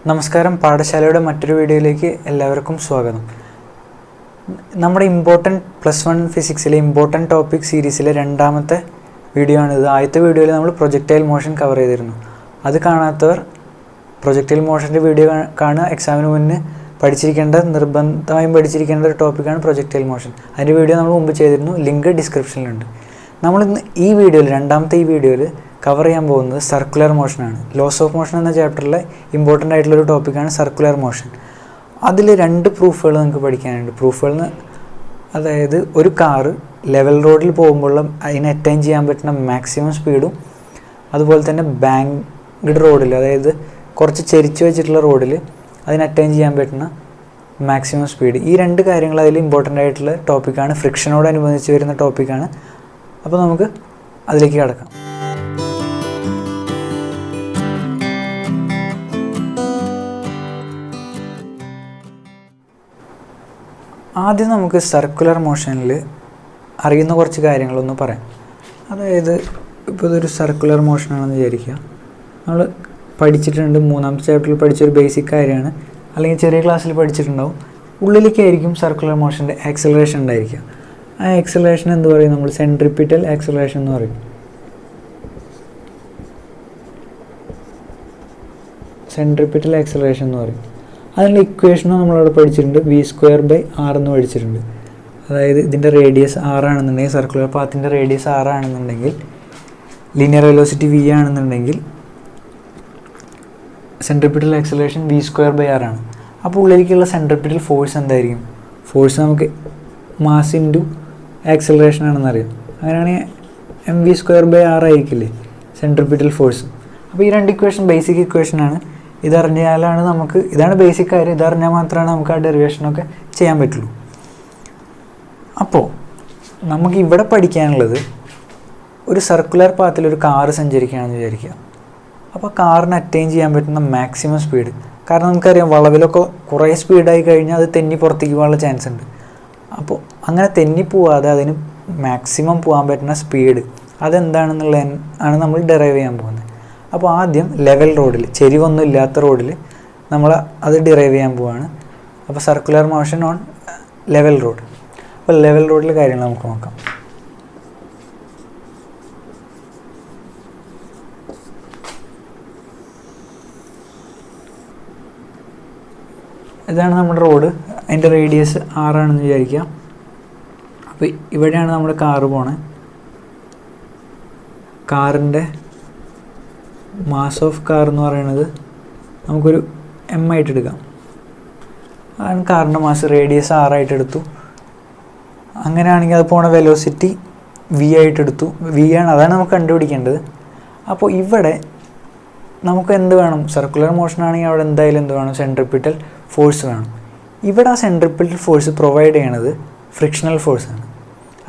നമസ്കാരം. പാഠശാലയുടെ മറ്റൊരു വീഡിയോയിലേക്ക് എല്ലാവർക്കും സ്വാഗതം. നമ്മുടെ +1 ഫിസിക്സിലെ ഇമ്പോർട്ടൻറ്റ് ടോപ്പിക് സീരീസിലെ രണ്ടാമത്തെ വീഡിയോ ആണിത്. ആദ്യത്തെ വീഡിയോയിൽ നമ്മൾ പ്രൊജക്ടൈൽ മോഷൻ കവർ ചെയ്തിരുന്നു. അത് കാണാത്തവർ പ്രൊജക്ടൈൽ മോഷൻ്റെ വീഡിയോ കാണുക. എക്സാമിന് മുന്നേ നിർബന്ധമായും പഠിച്ചിരിക്കേണ്ട ഒരു ടോപ്പിക്കാണ് പ്രൊജക്ടൈൽ മോഷൻ. അതിൻ്റെ വീഡിയോ നമ്മൾ മുമ്പ് ചെയ്തിരുന്നു. ലിങ്ക് ഡിസ്ക്രിപ്ഷനിലുണ്ട്. നമ്മളിന്ന് ഈ വീഡിയോയിൽ കവർ ചെയ്യാൻ പോകുന്നത് സർക്കുലർ മോഷനാണ്. ലോസ് ഓഫ് മോഷൻ എന്ന ചാപ്റ്ററിലെ ഇമ്പോർട്ടൻ്റ് ആയിട്ടുള്ളൊരു ടോപ്പിക്കാണ് സർക്കുലർ മോഷൻ. അതിൽ 2 പ്രൂഫുകൾ നമുക്ക് പഠിക്കാനുണ്ട്. അതായത് ഒരു കാറ് ലെവൽ റോഡിൽ പോകുമ്പോൾ അതിനെ അറ്റൈൻ ചെയ്യാൻ പറ്റുന്ന മാക്സിമം സ്പീഡും, അതുപോലെ തന്നെ ബാങ്ക്ഡ് റോഡിൽ, അതായത് കുറച്ച് ചെരിച്ച് വെച്ചിട്ടുള്ള റോഡിൽ അതിന് അറ്റൈൻ ചെയ്യാൻ പറ്റുന്ന മാക്സിമം സ്പീഡ്. ഈ 2 കാര്യങ്ങൾ അതിൽ ഇമ്പോർട്ടൻ്റ് ആയിട്ടുള്ള ടോപ്പിക്കാണ്. ഫ്രിക്ഷനോടനുബന്ധിച്ച് വരുന്ന ടോപ്പിക്കാണ്. അപ്പോൾ നമുക്ക് അതിലേക്ക് കടക്കാം. ആദ്യം നമുക്ക് സർക്കുലർ മോഷനിൽ അറിയുന്ന കുറച്ച് കാര്യങ്ങളൊന്ന് പറയാം. അതായത് ഇപ്പോൾ ഇതൊരു സർക്കുലർ മോഷനാണെന്ന് വിചാരിക്കുക. നമ്മൾ പഠിച്ചിട്ടുണ്ട്, 3ാമത്തെ ചാപ്റ്ററിൽ പഠിച്ചൊരു ബേസിക് കാര്യമാണ്, അല്ലെങ്കിൽ ചെറിയ ക്ലാസ്സിൽ പഠിച്ചിട്ടുണ്ടാവും. ഉള്ളിലേക്കായിരിക്കും സർക്കുലർ മോഷൻ്റെ ആക്സിലറേഷൻ ഉണ്ടായിരിക്കുക. ആ ആക്സിലറേഷൻ എന്ത് പറയും? നമ്മൾ സെൻട്രിപിറ്റൽ ആക്സിലറേഷൻ എന്ന് പറയും. സെൻട്രിപിറ്റൽ ആക്സിലറേഷൻ എന്ന് പറയും. അതിനുള്ള ഇക്വേഷനും നമ്മളവിടെ പഠിച്ചിട്ടുണ്ട്. v²/r എന്ന് പഠിച്ചിട്ടുണ്ട്. അതായത് ഇതിൻ്റെ റേഡിയസ് r ആണെന്നുണ്ടെങ്കിൽ, സർക്കുലർ പാത്തിൻ്റെ റേഡിയസ് r ആണെന്നുണ്ടെങ്കിൽ, ലീനിയർ വെലോസിറ്റി v ആണെന്നുണ്ടെങ്കിൽ സെൻട്രിപിറ്റൽ ആക്സിലറേഷൻ v²/r ആണ്. അപ്പോൾ ഉള്ളിലേക്കുള്ള സെൻട്രിപിറ്റൽ ഫോഴ്സ് എന്തായിരിക്കും? ഫോഴ്സ് നമുക്ക് മാസ് ഇൻറ്റു ആക്സിലറേഷൻ ആണെന്നറിയാം. അങ്ങനെയാണെങ്കിൽ mv²/r ആയിരിക്കില്ലേ സെൻട്രിപിറ്റൽ ഫോഴ്സ്. അപ്പോൾ ഈ 2 ഇക്വേഷൻ ബേസിക് ഇക്വേഷനാണ്. ഇതറിഞ്ഞാലാണ് നമുക്ക്, ഇതാണ് ബേസിക് കാര്യം, ഇതറിഞ്ഞാൽ മാത്രമാണ് നമുക്ക് ആ ഡെറിവേഷനൊക്കെ ചെയ്യാൻ പറ്റുള്ളൂ. അപ്പോൾ നമുക്ക് ഇവിടെ പഠിക്കാനുള്ളത്, ഒരു സർക്കുലർ പാത്തിൽ ഒരു കാറ് സഞ്ചരിക്കുകയാണെന്ന് വിചാരിക്കുക. അപ്പോൾ കാറിന് അറ്റൈൻ ചെയ്യാൻ പറ്റുന്ന മാക്സിമം സ്പീഡ്, കാരണം നമുക്കറിയാം വളവിലൊക്കെ കുറേ സ്പീഡായി കഴിഞ്ഞാൽ അത് തെന്നി പുറത്തേക്ക് പോകാനുള്ള ചാൻസ് ഉണ്ട്. അപ്പോൾ അങ്ങനെ തെന്നി പോവാതെ അതിന് മാക്സിമം പോകാൻ പറ്റുന്ന സ്പീഡ് അതെന്താണെന്നുള്ളതാണ് നമ്മൾ ഡെറൈവ് ചെയ്യാൻ പോകുന്നത്. അപ്പോൾ ആദ്യം ലെവൽ റോഡിൽ, ചെരിവൊന്നും ഇല്ലാത്ത റോഡിൽ നമ്മൾ അത് ഡിറൈവ് ചെയ്യാൻ പോവുകയാണ്. അപ്പോൾ circular motion on level road. അപ്പോൾ ലെവൽ റോഡിലെ കാര്യങ്ങൾ നമുക്ക് നോക്കാം. ഇതാണ് നമ്മുടെ റോഡ്. അതിൻ്റെ റേഡിയസ് r ആണെന്ന് വിചാരിക്കുക. അപ്പോൾ ഇവിടെയാണ് നമ്മുടെ കാറ് പോണേ. കാറിൻ്റെ മാസ് ഓഫ് കാർ എന്ന് പറയുന്നത് നമുക്കൊരു m ആയിട്ട് എടുക്കാം. അതാണ് കാറിൻ്റെ മാസ്. റേഡിയസ് r ആയിട്ട് എടുത്തു. അങ്ങനെയാണെങ്കിൽ അത് പോണ വെലോസിറ്റി v ആയിട്ട് എടുത്തു. v ആണ്, അതാണ് നമുക്ക് കണ്ടുപിടിക്കേണ്ടത്. അപ്പോൾ ഇവിടെ നമുക്ക് എന്ത് വേണം? സർക്കുലർ മോഷൻ ആണെങ്കിൽ അവിടെ എന്തായാലും എന്ത് വേണം? സെൻട്രിപിറ്റൽ ഫോഴ്സ് വേണം. ഇവിടെ ആ സെൻട്രിപിറ്റൽ ഫോഴ്സ് പ്രൊവൈഡ് ചെയ്യണത് ഫ്രിക്ഷണൽ ഫോഴ്സാണ്.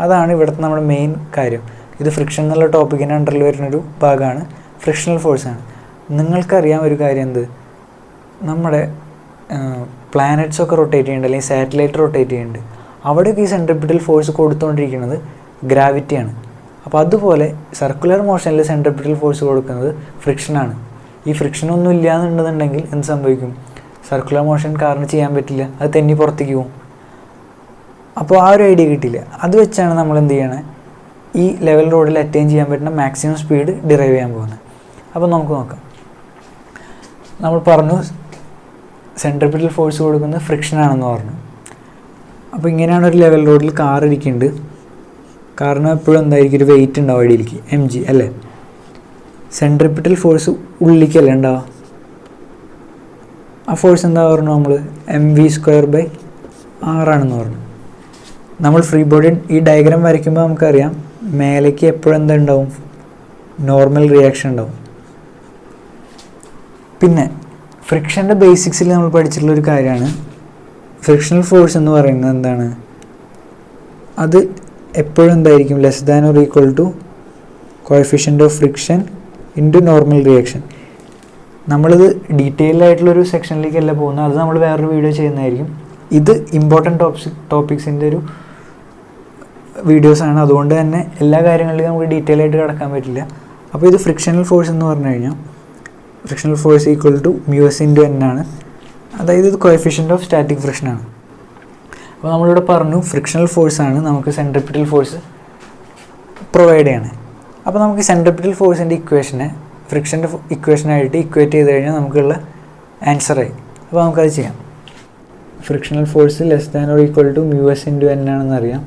അതാണ് ഇവിടുത്തെ നമ്മുടെ മെയിൻ കാര്യം. ഇത് ഫ്രിക്ഷൻ എന്നുള്ള ടോപ്പിക്കിൻ്റെ അണ്ടറിൽ വരുന്നൊരു ഭാഗമാണ്. ഫ്രിക്ഷണൽ ഫോഴ്സാണ്. നിങ്ങൾക്കറിയാം ഒരു കാര്യം, എന്ത്? നമ്മുടെ പ്ലാനറ്റ്സൊക്കെ റൊട്ടേറ്റ് ചെയ്യുന്നുണ്ട്, അല്ലെങ്കിൽ സാറ്റലൈറ്റ് റൊട്ടേറ്റ് ചെയ്യുന്നുണ്ട്. അവിടെയൊക്കെ ഈ സെൻട്രിപിറ്റൽ ഫോഴ്സ് കൊടുത്തുകൊണ്ടിരിക്കുന്നത് ഗ്രാവിറ്റിയാണ്. അപ്പോൾ അതുപോലെ സർക്കുലർ മോഷനിൽ സെൻട്രിപിറ്റൽ ഫോഴ്സ് കൊടുക്കുന്നത് ഫ്രിക്ഷനാണ്. ഈ ഫ്രിക്ഷനൊന്നും ഇല്ലയെന്നുണ്ടെന്നുണ്ടെങ്കിൽ എന്ത് സംഭവിക്കും? സർക്കുലർ മോഷൻ കാറിന് ചെയ്യാൻ പറ്റില്ല, അത് തെന്നി പുറത്തേക്ക് പോകും. അപ്പോൾ ആ ഒരു ഐഡിയ കിട്ടില്ല. അത് വെച്ചാണ് നമ്മൾ എന്ത് ചെയ്യണേ, ഈ ലെവൽ റോഡിൽ അറ്റൈൻ ചെയ്യാൻ പറ്റുന്ന മാക്സിമം സ്പീഡ് ഡിറൈവ് ചെയ്യാൻ പോകുന്നത്. അപ്പോൾ നമുക്ക് നോക്കാം. നമ്മൾ പറഞ്ഞു സെൻട്രിപിറ്റൽ ഫോഴ്സ് കൊടുക്കുന്നത് ഫ്രിക്ഷനാണെന്ന് പറഞ്ഞു. അപ്പോൾ ഇങ്ങനെയാണ് ഒരു ലെവൽ റോഡിൽ കാർ ഇരിക്കുന്നുണ്ട്. കാറിന് എപ്പോഴും എന്തായിരിക്കും? ഒരു വെയിറ്റ് ഉണ്ടാവും അടിയിലേക്ക്, mg അല്ലേ. സെൻട്രിപിറ്റൽ ഫോഴ്സ് ഉള്ളിലേക്കല്ലേ ഉണ്ടാവുക. ആ ഫോഴ്സ് എന്താ പറഞ്ഞു? നമ്മൾ mv²/r ആണെന്ന് പറഞ്ഞു. നമ്മൾ ഫ്രീ ബോഡി ഈ ഡയഗ്രാം വരയ്ക്കുമ്പോൾ നമുക്കറിയാം മേലേക്ക് എപ്പോഴും എന്താ ഉണ്ടാവും? നോർമൽ റിയാക്ഷൻ ഉണ്ടാവും. പിന്നെ ഫ്രിക്ഷൻ്റെ ബേസിക്സിൽ നമ്മൾ പഠിച്ചിട്ടുള്ളൊരു കാര്യമാണ്, ഫ്രിക്ഷണൽ ഫോഴ്സ് എന്ന് പറയുന്നത് എന്താണ്? അത് എപ്പോഴും എന്തായിരിക്കും? <= Coefficient of friction into normal reaction. നമ്മളിത് ഡീറ്റെയിൽഡ് ആയിട്ടുള്ളൊരു സെക്ഷനിലേക്കല്ല പോകുന്നത്, അത് നമ്മൾ വേറൊരു വീഡിയോ ചെയ്യുന്നതായിരിക്കും. ഇത് ഇമ്പോർട്ടൻറ്റ് ടോപ്പിക്സിൻ്റെ ഒരു വീഡിയോസാണ്. അതുകൊണ്ട് തന്നെ എല്ലാ കാര്യങ്ങളിലും നമുക്ക് ഡീറ്റെയിൽ ആയിട്ട് കിടക്കാൻ പറ്റില്ല. അപ്പോൾ ഇത് ഫ്രിക്ഷണൽ ഫോഴ്സ് എന്ന് പറഞ്ഞു കഴിഞ്ഞാൽ frictional force equal to mu s into N ആണ്. അതായത് ഇത് കോഎഫിഷ്യൻ്റ് ഓഫ് സ്റ്റാറ്റിക് ഫ്രിക്ഷനാണ്. അപ്പോൾ നമ്മളിവിടെ പറഞ്ഞു ഫ്രിക്ഷണൽ ഫോഴ്സാണ് നമുക്ക് സെൻട്രിപിറ്റൽ ഫോഴ്സ് പ്രൊവൈഡ് ചെയ്യണേ. അപ്പോൾ നമുക്ക് സെൻട്രിപിറ്റൽ ഫോഴ്സിൻ്റെ ഇക്വേഷനെ ഫ്രിക്ഷൻ്റെ ഇക്വേഷനായിട്ട് ഇക്വേറ്റ് ചെയ്ത് കഴിഞ്ഞാൽ നമുക്കുള്ള ആൻസറായി. അപ്പോൾ നമുക്കത് ചെയ്യാം. Frictional force less than or equal to mu s into N ആണെന്ന് അറിയാം.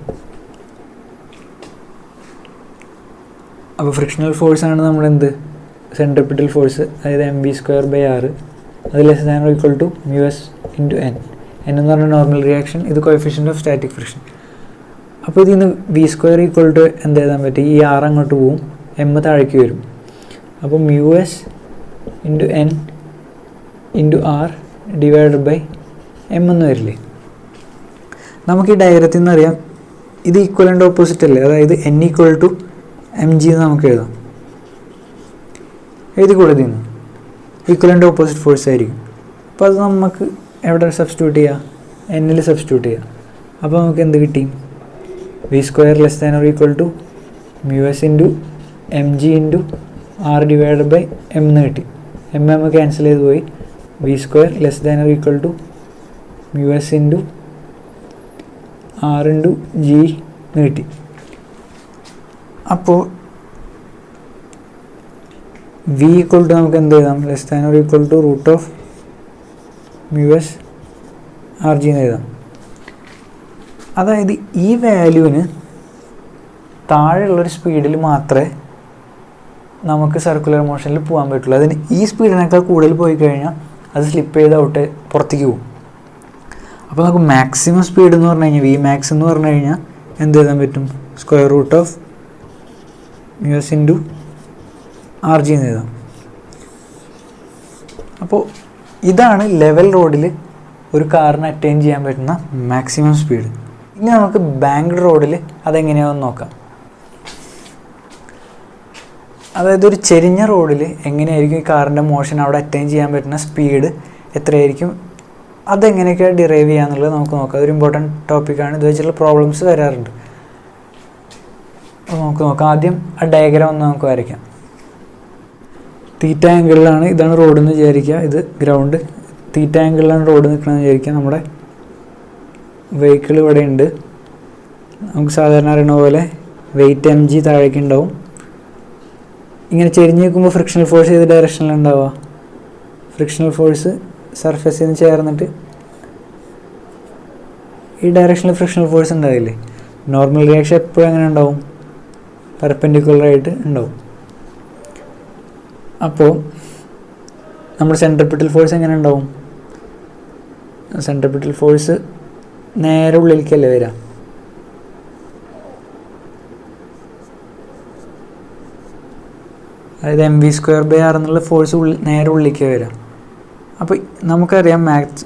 അപ്പോൾ ഫ്രിക്ഷണൽ ഫോഴ്സാണ് നമ്മളെന്ത് സെൻട്രിപിറ്റൽ ഫോഴ്സ്, അതായത് mv²/r, അത് less than or equal to mu s into N. N എന്ന് പറഞ്ഞാൽ നോർമൽ റിയാക്ഷൻ, ഇത് കോഎഫിഷ്യൻ്റ് ഓഫ് സ്റ്റാറ്റിക് ഫ്രിക്ഷൻ. അപ്പോൾ ഇതിൽ നിന്ന് v² ഈക്വൽ ടു എന്ത് എഴുതാൻ പറ്റും, ഈ r അങ്ങോട്ട് പോവും, m താഴേക്ക് വരും. അപ്പോൾ mu s into n into r divided by m എന്ന് വരില്ലേ. നമുക്ക് ഈ ഡയഗ്രത്തിൽ നിന്ന് അറിയാം ഇത് ഈക്വലൻ്റ് ഓപ്പോസിറ്റ് അല്ലേ, അതായത് n ഈക്വൽ ടു mg എന്ന് നമുക്ക് എഴുതാം. എഴുതി കൊടുക്കുന്നു ഈക്വലൻ്റ് ഓപ്പോസിറ്റ് ഫോഴ്സ് ആയിരിക്കും. അപ്പോൾ അത് നമുക്ക് എവിടെ സബ്സ്റ്റിറ്റ്യൂട്ട് ചെയ്യുക, എന്നിൽ സബ്സ്റ്റിറ്റ്യൂട്ട് ചെയ്യുക. അപ്പോൾ നമുക്ക് എന്ത് കിട്ടി, v² less than or equal to mu s into mg into r divided by m എന്ന് കിട്ടി. m ക്യാൻസൽ ചെയ്ത് പോയി. v² less than or equal to mu s into r into g എന്ന് കിട്ടി. അപ്പോൾ v ഈക്വൽ ടു നമുക്ക് എന്ത് എഴുതാം, less than or equal to root of mu s r g എന്ന് എഴുതാം. അതായത് ഈ വാല്യൂവിന് താഴെയുള്ളൊരു സ്പീഡിൽ മാത്രമേ നമുക്ക് സർക്കുലർ മോഷനിൽ പോകാൻ പറ്റുള്ളൂ. അതിന് ഈ സ്പീഡിനേക്കാൾ കൂടുതൽ പോയി കഴിഞ്ഞാൽ അത് സ്ലിപ്പ് ചെയ്ത് ഔട്ട് പുറത്തേക്ക് പോകും. അപ്പോൾ നമുക്ക് മാക്സിമം സ്പീഡ് എന്ന് പറഞ്ഞു കഴിഞ്ഞാൽ വി മാക്സ് എന്ന് പറഞ്ഞു കഴിഞ്ഞാൽ എന്ത് എഴുതാൻ പറ്റും, square root of mu s into r g എന്ന് എഴുതാം. അപ്പോൾ ഇതാണ് ലെവൽ റോഡിൽ ഒരു കാറിന് അറ്റൈൻ ചെയ്യാൻ പറ്റുന്ന മാക്സിമം സ്പീഡ്. ഇനി നമുക്ക് ബാങ്ക്ഡ് റോഡിൽ അതെങ്ങനെയാണെന്ന് നോക്കാം. അതായത് ഒരു ചെരിഞ്ഞ റോഡിൽ എങ്ങനെയായിരിക്കും ഈ കാറിൻ്റെ മോഷൻ അവിടെ അറ്റൈൻ ചെയ്യാൻ പറ്റുന്ന സ്പീഡ് എത്രയായിരിക്കും, അതെങ്ങനെയൊക്കെ ഡിറൈവ് ചെയ്യാന്നുള്ളത് നമുക്ക് നോക്കാം. അതൊരു ഇമ്പോർട്ടൻറ്റ് ടോപ്പിക്കാണ്. ഇത് വെച്ചിട്ടുള്ള പ്രോബ്ലംസ് വരാറുണ്ട്. അപ്പോൾ നമുക്ക് നോക്കാം. ആദ്യം ആ ഡയഗ്രാം ഒന്ന് നമുക്ക് വരയ്ക്കാം. തീറ്റ ആംഗിളിലാണ്, ഇതാണ് റോഡ് എന്ന് വിചാരിക്കുക, ഇത് ഗ്രൗണ്ട്. തീറ്റ ആംഗിളിലാണ് റോഡ് നിൽക്കണമെന്ന് വിചാരിക്കുക. നമ്മുടെ വെഹിക്കിൾ ഇവിടെ ഉണ്ട്. നമുക്ക് സാധാരണ അറിയണ പോലെ വെയിറ്റ് mg താഴേക്ക് ഉണ്ടാവും. ഇങ്ങനെ ചെരിഞ്ഞ് നിൽക്കുമ്പോൾ ഫ്രിക്ഷണൽ ഫോഴ്സ് ഏത് ഡയറക്ഷനിലുണ്ടാവുക, ഫ്രിക്ഷണൽ ഫോഴ്സ് സർഫസിൽ നിന്ന് ചേർന്നിട്ട് ഈ ഡയറക്ഷനിൽ ഫ്രിക്ഷണൽ ഫോഴ്സ് ഉണ്ടാവില്ലേ. നോർമൽ റിയാക്ഷൻ എപ്പോഴും എങ്ങനെ ഉണ്ടാവും, പെർപെൻഡിക്കുലറായിട്ട് ഉണ്ടാവും. അപ്പോൾ നമ്മുടെ സെൻട്രിപിറ്റൽ ഫോഴ്സ് എങ്ങനെ ഉണ്ടാവും, സെൻട്രിപിറ്റൽ ഫോഴ്സ് നേരെ ഉള്ളിലേക്കല്ലേ വരിക. അതായത് mv²/r എന്നുള്ള ഫോഴ്സ് നേരെ ഉള്ളിലേക്ക് വരിക. അപ്പോൾ നമുക്കറിയാം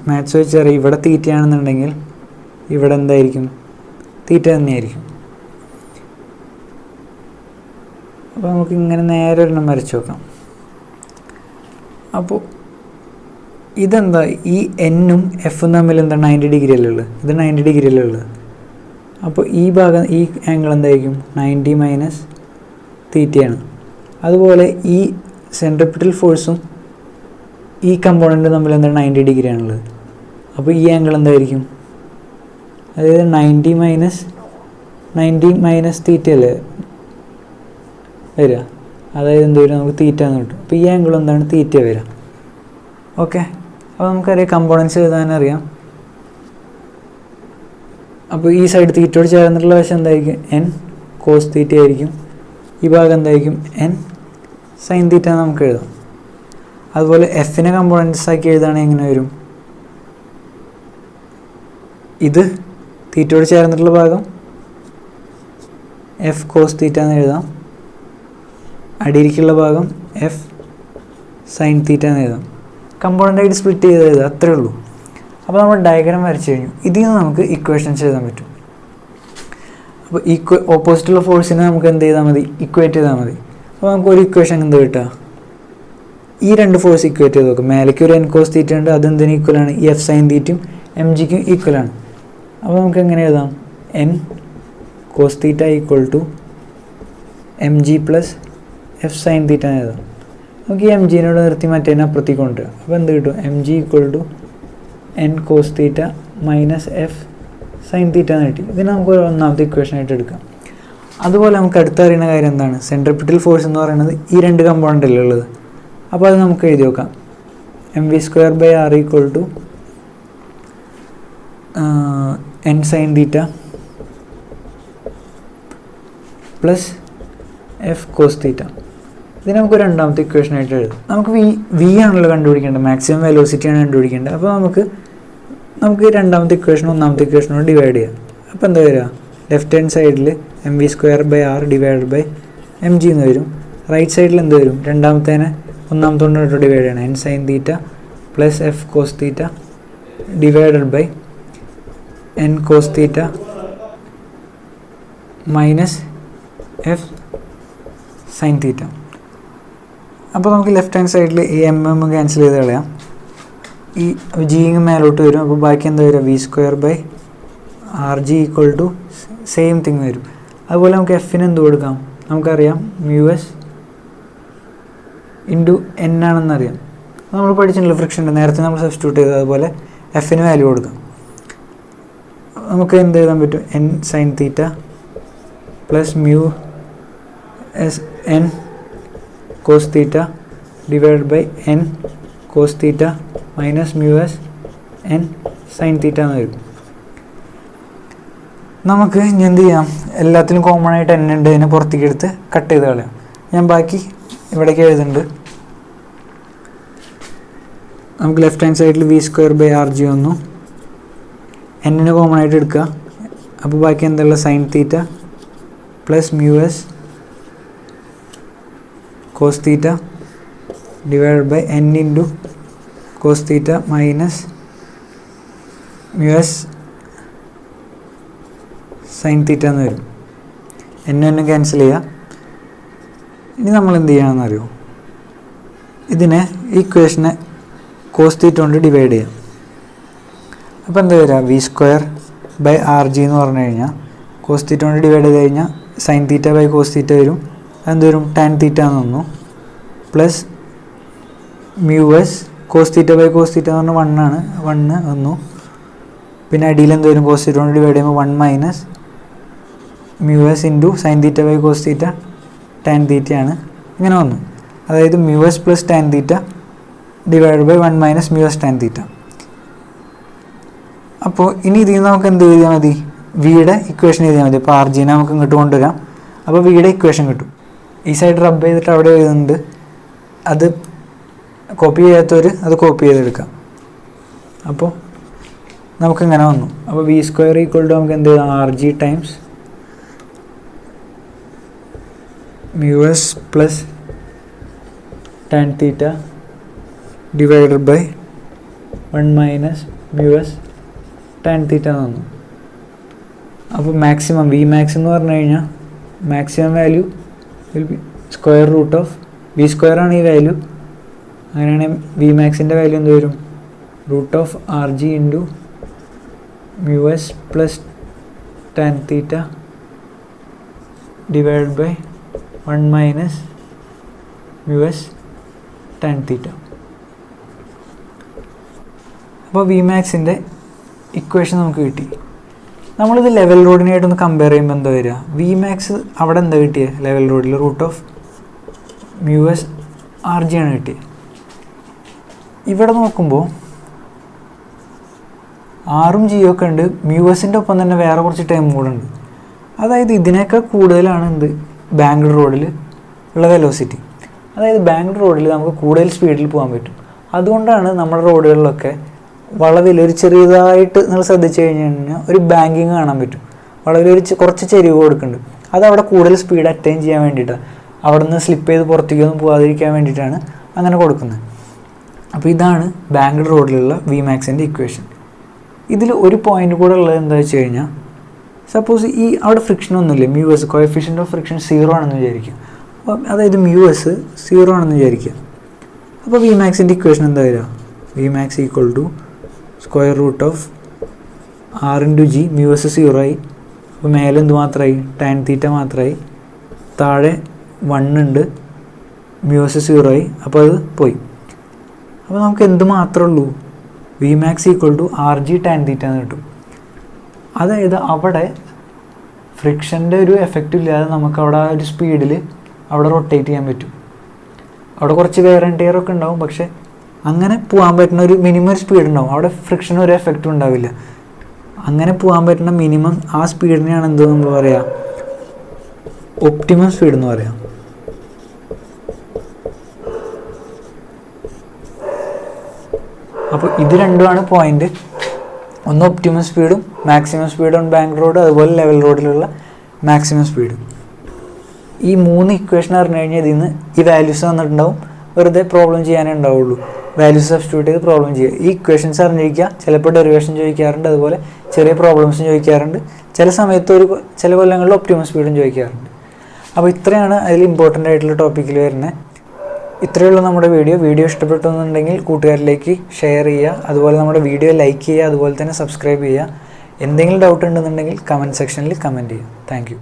മാത്സ് വെച്ചറിയാം, ഇവിടെ തീറ്റയാണെന്നുണ്ടെങ്കിൽ ഇവിടെ എന്തായിരിക്കും, തീറ്റ തന്നെയായിരിക്കും. അപ്പോൾ നമുക്ക് ഇങ്ങനെ നേരെ ഒരെണ്ണം വരച്ച് നോക്കാം. അപ്പോൾ ഇതെന്താ, ഈ എന്നും എഫും തമ്മിൽ എന്താ 90 ഡിഗ്രി അല്ലേ ഉള്ളത്, ഇത് 90 ഡിഗ്രി അല്ലേ ഉള്ളത്. അപ്പോൾ ഈ ഭാഗം, ഈ ആംഗിൾ എന്തായിരിക്കും, 90 മൈനസ് തീറ്റയാണ്. അതുപോലെ ഈ സെൻട്രിപിറ്റൽ ഫോഴ്സും ഈ കമ്പോണൻറ്റും തമ്മിൽ എന്താണ് 90 ഡിഗ്രി ആണുള്ളത്. അപ്പോൾ ഈ ആംഗിൾ എന്തായിരിക്കും, അതായത് 90 മൈനസ് തീറ്റ അല്ലേ വരിക, അതായത് എന്ത് വരും, നമുക്ക് തീറ്റ എന്ന് കിട്ടും. അപ്പോൾ ഈ ആംഗിൾ എന്താണ്, തീറ്റ വരിക. ഓക്കെ, അപ്പോൾ നമുക്കറിയാം കമ്പോണൻസ് എഴുതാനറിയാം. അപ്പോൾ ഈ സൈഡ് തീറ്റയോട് ചേർന്നിട്ടുള്ള വശം എന്തായിരിക്കും, എൻ കോസ് തീറ്റ ആയിരിക്കും. ഈ ഭാഗം എന്തായിരിക്കും, എൻ സൈൻ തീറ്റ നമുക്ക് എഴുതാം. അതുപോലെ എഫിനെ കമ്പോണൻസ് ആക്കി എഴുതുകയാണെങ്കിൽ എങ്ങനെ വരും, ഇത് തീറ്റയോട് ചേർന്നിട്ടുള്ള ഭാഗം എഫ് കോസ് തീറ്റ എന്ന് എഴുതാം, അടിയിലേക്കുള്ള ഭാഗം എഫ് സൈൻ തീറ്റ എന്ന് എഴുതാം. കമ്പോണൻ്റായിട്ട് സ്പ്ലിറ്റ് ചെയ്ത് എഴുതാം, അത്രേ ഉള്ളൂ. അപ്പോൾ നമ്മൾ ഡയഗ്രാം വരച്ച് കഴിഞ്ഞു. ഇതിൽ നിന്ന് നമുക്ക് ഇക്വേഷൻസ് എഴുതാൻ പറ്റും. അപ്പോൾ ഓപ്പോസിറ്റുള്ള ഫോഴ്സിനെ നമുക്ക് എന്ത് ചെയ്താൽ മതി, ഇക്വേറ്റ് ചെയ്താൽ മതി. അപ്പോൾ നമുക്ക് ഒരു ഇക്വേഷൻ എന്ത് കിട്ടുക, ഈ രണ്ട് ഫോഴ്സ് ഇക്വേറ്റ് ചെയ്ത് നോക്കും. മേലേക്ക് ഒരു എൻ കോസ് തീറ്റ ഉണ്ട്, അതെന്തിന് ഈക്വലാണ്, ഈ എഫ് സൈൻ തീറ്റയും എം ജിക്കും ഈക്വലാണ്. അപ്പോൾ നമുക്ക് എങ്ങനെ എഴുതാം, n cos theta equal to m g plus f sine theta എന്ന് എഴുതാം. നമുക്ക് ഈ എം ജീനോട് നിർത്തി മറ്റേതിനെ അപ്പുറത്തേക്ക് കൊണ്ടുവരാം. അപ്പോൾ എന്ത് കിട്ടും? M g equal to n cos theta minus f sine theta എന്ന് കിട്ടി. ഇതിനെ നമുക്ക് ഒന്നാമത്തെ ഇക്വേഷനായിട്ട് എടുക്കാം. അതുപോലെ നമുക്ക് അടുത്തറിയുന്ന കാര്യം എന്താണ്? സെൻട്രിപിറ്റൽ ഫോഴ്സ് എന്ന് പറയുന്നത് ഈ രണ്ട് കമ്പോണൻ്റല്ലേ ഉള്ളത്. അപ്പോൾ അത് നമുക്ക് എഴുതി നോക്കാം. M v square by r equal to n sine theta plus f cos theta. ഇത് നമുക്ക് രണ്ടാമത്തെ ഇക്വേഷനായിട്ട് എഴുതാം. നമുക്ക് വി ആണല്ലോ കണ്ടുപിടിക്കേണ്ടത്, മാക്സിമം വെലോസിറ്റിയാണ് കണ്ടുപിടിക്കേണ്ടത്. അപ്പോൾ നമുക്ക് രണ്ടാമത്തെ ഇക്വേഷൻ ഒന്നാമത്തെ ഇക്വേഷനോട് ഡിവൈഡ് ചെയ്യാം. അപ്പോൾ എന്താ വരിക? ലെഫ്റ്റ് ഹാൻഡ് സൈഡിൽ m v square by r divide by m g എന്ന് വരും. റൈറ്റ് സൈഡിൽ എന്ത് വരും? രണ്ടാമത്തേനെ ഒന്നാമത്തെ കൊണ്ടോട്ട് ഡിവൈഡ് ചെയ്യണം. N sine theta plus f cos theta divided by n cos theta minus f sine theta. അപ്പോൾ നമുക്ക് ലെഫ്റ്റ് ഹാൻഡ് സൈഡിൽ ഈ എം ക്യാൻസൽ ചെയ്ത് കളയാം. ഈ ജി മേലോട്ട് വരും. അപ്പോൾ ബാക്കി എന്താ വരിക? V square by R g equal to same thing വരും. അതുപോലെ നമുക്ക് എഫിന് എന്ത് കൊടുക്കാം? നമുക്കറിയാം മ്യൂ എസ് ഇൻറ്റു എൻ ആണെന്നറിയാം. നമ്മൾ പഠിച്ചിട്ടുള്ള ഫ്രിക്ഷൻ്റെ നേരത്തെ നമ്മൾ സബ്സ്റ്റിറ്റ്യൂട്ട് ചെയ്തത്. അതുപോലെ എഫിന് വാല്യൂ കൊടുക്കാം. നമുക്ക് എന്ത് എഴുതാൻ പറ്റും? N sine theta plus mu s n cos theta divide by n cos theta minus mu s n sine theta എന്ന് വരും. നമുക്ക് ഇനി എന്ത് ചെയ്യാം? എല്ലാത്തിലും കോമൺ ആയിട്ട് എൻ ഉണ്ട്, അതിനെ പുറത്തേക്ക് എടുത്ത് കട്ട് ചെയ്ത് കളയാം. ഞാൻ ബാക്കി ഇവിടേക്ക് എഴുതുന്നുണ്ട്. നമുക്ക് ലെഫ്റ്റ് ഹാൻഡ് സൈഡിൽ V square by R G വന്നു. എന്നിനെ കോമൺ ആയിട്ട് എടുക്കുക. അപ്പോൾ ബാക്കി എന്തുള്ള? Sine theta plus mu S cos theta divide by N into cos theta minus mu S sine theta എന്ന് വരും. എന്നെ ക്യാൻസൽ ചെയ്യുക. ഇനി നമ്മൾ എന്ത് ചെയ്യണമെന്ന് അറിയോ? ഇതിനെ ഇക്വേഷനെ കോസ് തീറ്റ കൊണ്ട് ഡിവൈഡ് ചെയ്യാം. അപ്പോൾ എന്താ വരിക? V square by R g എന്ന് പറഞ്ഞു കഴിഞ്ഞാൽ കോസ് തീറ്റ കൊണ്ട് ഡിവൈഡ് ചെയ്ത് കഴിഞ്ഞാൽ sine theta by cos theta വരും. അതെന്ത് വരും? ടാൻ തീറ്റ എന്ന് വന്നു. Plus mu S cos theta by cos theta എന്ന് പറഞ്ഞാൽ 1 വന്നു. പിന്നെ അടിയിൽ എന്ത് വരും? കോസ് തീറ്റ കൊണ്ട് ഡിവൈഡ് ചെയ്യുമ്പോൾ 1 minus mu s into sine theta by cos theta tan തീറ്റയാണ്. ഇങ്ങനെ വന്നു. അതായത് mu s plus tan theta divide by 1 minus mu s tan theta. അപ്പോൾ ഇനി ഇതിൽ നിന്ന് നമുക്ക് എന്ത് എഴുതിയാൽ മതി? വിയുടെ ഇക്വേഷൻ എഴുതിയാൽ മതി. അപ്പോൾ ആർ ജീനെ നമുക്ക് ഇങ്ങോട്ട് കൊണ്ടുവരാം. അപ്പോൾ വിയുടെ ഇക്വേഷൻ കിട്ടും. ഈ സൈഡ് റബ്ബ് ചെയ്തിട്ട് അവിടെ എഴുതുന്നുണ്ട്. അത് കോപ്പി ചെയ്യാത്തവർ അത് കോപ്പി ചെയ്തെടുക്കാം. അപ്പോൾ നമുക്കിങ്ങനെ വന്നു. അപ്പോൾ വി സ്ക്വയർ ഈക്വൽ ടു നമുക്ക് എന്ത് ചെയ്യാം? R g times mu s plus tan theta divided by 1 minus mu s tan theta എന്ന് വന്നു. അപ്പോൾ മാക്സിമം വി മാക്സ് എന്ന് പറഞ്ഞു കഴിഞ്ഞാൽ maximum value will be square root of v square ആണ് ഈ വാല്യൂ. അങ്ങനെയാണെങ്കിൽ വി മാക്സിൻ്റെ വാല്യൂ എന്ത് വരും? Root of r g into mu s plus tan theta divide by 1 minus mu s tan theta. അപ്പോൾ വി മാക്സിൻ്റെ ഇക്വേഷൻ നമുക്ക് കിട്ടി. നമ്മളിത് ലെവൽ റോഡിനായിട്ടൊന്ന് കമ്പയർ ചെയ്യുമ്പോൾ എന്താ വരിക? വി മാക്സ് അവിടെ എന്താ കിട്ടിയത്? ലെവൽ റോഡിൽ root of mu s r g ആണ് കിട്ടിയത്. ഇവിടെ നോക്കുമ്പോൾ ആറും ജിയും ഒക്കെ ഉണ്ട്. മ്യൂ എസിൻ്റെ ഒപ്പം തന്നെ വേറെ കുറച്ച് ടൈം കൂടെ ഉണ്ട്. അതായത് ഇതിനേക്കാൾ കൂടുതലാണ് എന്ത്? ബാംഗ്ലൂർ റോഡിൽ ഉള്ള വെലോസിറ്റി. അതായത് ബാംഗ്ലൂർ റോഡിൽ നമുക്ക് കൂടുതൽ സ്പീഡിൽ പോകാൻ പറ്റും. അതുകൊണ്ടാണ് നമ്മുടെ റോഡുകളിലൊക്കെ വളവിൽ ഒരു ചെറിയതായിട്ട് നിങ്ങൾ ശ്രദ്ധിച്ചു കഴിഞ്ഞ് കഴിഞ്ഞാൽ ഒരു ബാങ്കിങ് കാണാൻ പറ്റും. വളരെ കുറച്ച് ചെരിവ് കൊടുക്കുന്നുണ്ട്. അത് അവിടെ കൂടുതൽ സ്പീഡ് അറ്റൈൻ ചെയ്യാൻ വേണ്ടിയിട്ടാണ്. അവിടെ നിന്ന് സ്ലിപ്പ് ചെയ്ത് പുറത്തേക്കൊന്നും പോകാതിരിക്കാൻ വേണ്ടിയിട്ടാണ് അങ്ങനെ കൊടുക്കുന്നത്. അപ്പോൾ ഇതാണ് ബാംഗ്ലൂർ റോഡിലുള്ള വി മാക്സിൻ്റെ ഇക്വേഷൻ. ഇതിൽ ഒരു പോയിന്റ് കൂടെ ഉള്ളത് എന്താ വെച്ച് കഴിഞ്ഞാൽ, സപ്പോസ് ഈ അവിടെ ഫ്രിക്ഷൻ ഒന്നുമില്ല, mu S coefficient of friction 0 ആണെന്ന് വിചാരിക്കുക. അപ്പോൾ അതായത് മ്യൂ എസ് 0 ആണെന്ന് വിചാരിക്കുക. അപ്പോൾ വി മാക്സിൻ്റെ ഇക്വേഷൻ എന്താ വരിക? V max equal to square root of r into g. Mu s 0 ആയി. അപ്പോൾ മേലെ എന്ത് മാത്രമായി? ടാൻ തീറ്റ മാത്രമായി. താഴെ 1 ഉണ്ട്. മ്യൂസ് 0 ആയി, അപ്പോൾ അത് പോയി. അപ്പോൾ നമുക്ക് എന്ത് മാത്രമേ ഉള്ളൂ, v max equal to RG tan θ എന്ന് കിട്ടും. അതായത് അവിടെ ഫ്രിക്ഷൻ്റെ ഒരു എഫക്റ്റ് ഇല്ലാതെ നമുക്ക് അവിടെ ഒരു സ്പീഡിൽ അവിടെ റൊട്ടേറ്റ് ചെയ്യാൻ പറ്റും. അവിടെ കുറച്ച് വെയർ ആൻഡ് ടിയർ ഒക്കെ ഉണ്ടാവും, പക്ഷെ അങ്ങനെ പോകാൻ പറ്റുന്ന ഒരു മിനിമം സ്പീഡ് ഉണ്ടാവും. അവിടെ ഫ്രിക്ഷന് ഒരു എഫക്റ്റും ഉണ്ടാവില്ല. അങ്ങനെ പോകാൻ പറ്റുന്ന മിനിമം ആ സ്പീഡിനെയാണ് എന്ത് നമ്മൾ പറയുക, ഒപ്റ്റിമം സ്പീഡ് എന്ന് പറയാം. അപ്പോൾ ഇത് രണ്ടുമാണ് പോയിന്റ്. ഒന്ന് ഒപ്റ്റിമം സ്പീഡും maximum speed on bank road, അതുപോലെ ലെവൽ റോഡിലുള്ള മാക്സിമം സ്പീഡും. ഈ 3 ഇക്വേഷൻ അറിഞ്ഞു കഴിഞ്ഞാൽ ഇതിൽ നിന്ന് ഈ വാല്യൂസ് തന്നിട്ടുണ്ടാവും, വെറുതെ പ്രോബ്ലം ചെയ്യാനേ ഉണ്ടാവുള്ളൂ. വാല്യൂസ് സബ്സ്റ്റിറ്റ്യൂട്ട് ചെയ്ത് പ്രോബ്ലം ചെയ്യുക. ഈ ഇക്വേഷൻസ് അറിഞ്ഞിരിക്കുക. ചിലപ്പോൾ ഡെറിവേഷൻ ചോദിക്കാറുണ്ട്, അതുപോലെ ചെറിയ പ്രോബ്ലംസും ചോദിക്കാറുണ്ട്. ചില സമയത്ത് ചില കൊല്ലങ്ങളിൽ ഒപ്റ്റിമം സ്പീഡും ചോദിക്കാറുണ്ട്. അപ്പോൾ ഇത്രയാണ് അതിൽ ഇമ്പോർട്ടൻ്റ് ആയിട്ടുള്ള ടോപ്പിക്കിൽ വരുന്നത്. ഇത്രയുള്ള നമ്മുടെ വീഡിയോ ഇഷ്ടപ്പെട്ടു എന്നുണ്ടെങ്കിൽ കൂട്ടുകാരിലേക്ക് ഷെയർ ചെയ്യുക. അതുപോലെ നമ്മുടെ വീഡിയോ ലൈക്ക് ചെയ്യുക, അതുപോലെ തന്നെ സബ്സ്ക്രൈബ് ചെയ്യുക. എന്തെങ്കിലും ഡൗട്ട് ഉണ്ടെന്നുണ്ടെങ്കിൽ കമൻറ്റ് സെക്ഷനിൽ കമൻറ്റ് ചെയ്യുക. Thank you.